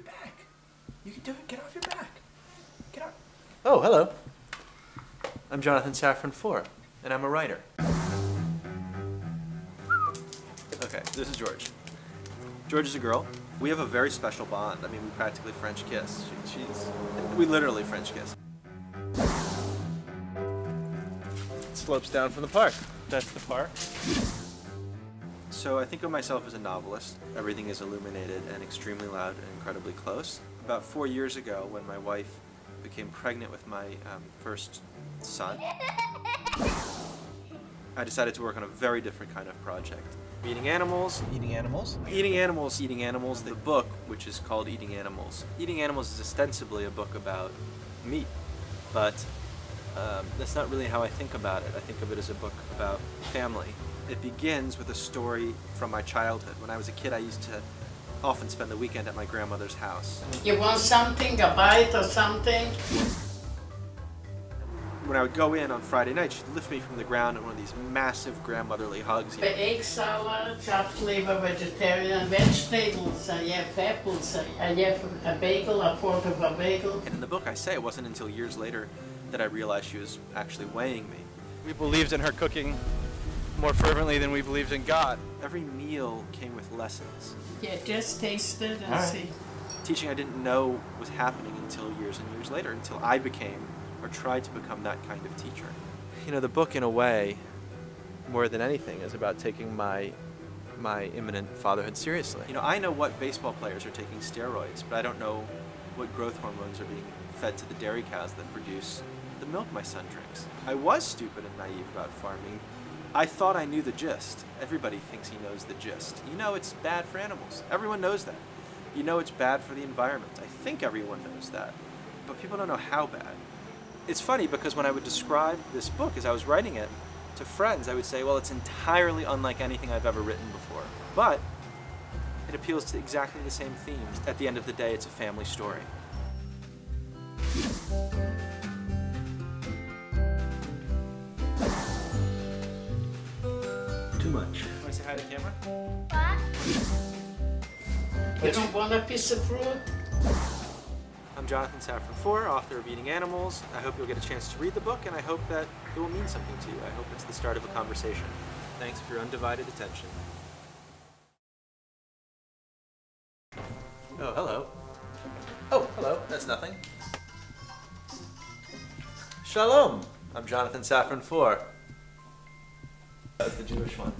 back. You can do it. Get off your back. Get off. Oh, hello. I'm Jonathan Safran Foer, and I'm a writer. Okay, this is George. George is a girl. We have a very special bond. I mean, we practically French kiss. We literally French kiss. It slopes down from the park. That's the park. So I think of myself as a novelist. Everything is illuminated and extremely loud and incredibly close. About 4 years ago, when my wife became pregnant with my first son, I decided to work on a very different kind of project. Eating animals. Eating animals? Eating animals. Eating animals. The book, which is called Eating Animals. Eating Animals is ostensibly a book about meat, but that's not really how I think about it. I think of it as a book about family. It begins with a story from my childhood. When I was a kid, I used to often spend the weekend at my grandmother's house. You want something, a bite or something? When I would go in on Friday night, she'd lift me from the ground in one of these massive grandmotherly hugs. The egg salad, chopped liver, vegetarian, vegetables, and you have apples, and you have a bagel, a quarter of a bagel. And in the book I say it wasn't until years later that I realized she was actually weighing me. We believed in her cooking more fervently than we believed in God. Every meal came with lessons. Yeah, just taste it and see. Teaching I didn't know was happening until years and years later, until I became or tried to become that kind of teacher. You know, the book, in a way, more than anything, is about taking my imminent fatherhood seriously. You know, I know what baseball players are taking steroids, but I don't know what growth hormones are being fed to the dairy cows that produce the milk my son drinks. I was stupid and naive about farming. I thought I knew the gist. Everybody thinks he knows the gist. You know it's bad for animals. Everyone knows that. You know it's bad for the environment. I think everyone knows that. But people don't know how bad. It's funny because when I would describe this book as I was writing it to friends, I would say, well, it's entirely unlike anything I've ever written before. But it appeals to exactly the same themes. At the end of the day, it's a family story. Too much. Want to say hi to the camera? What? You don't want a piece of fruit? I'm Jonathan Safran Foer, author of Eating Animals. I hope you'll get a chance to read the book, and I hope that it will mean something to you. I hope it's the start of a conversation. Thanks for your undivided attention. Oh, hello. Oh, hello. That's nothing. Shalom. I'm Jonathan Safran Foer. That's the Jewish one.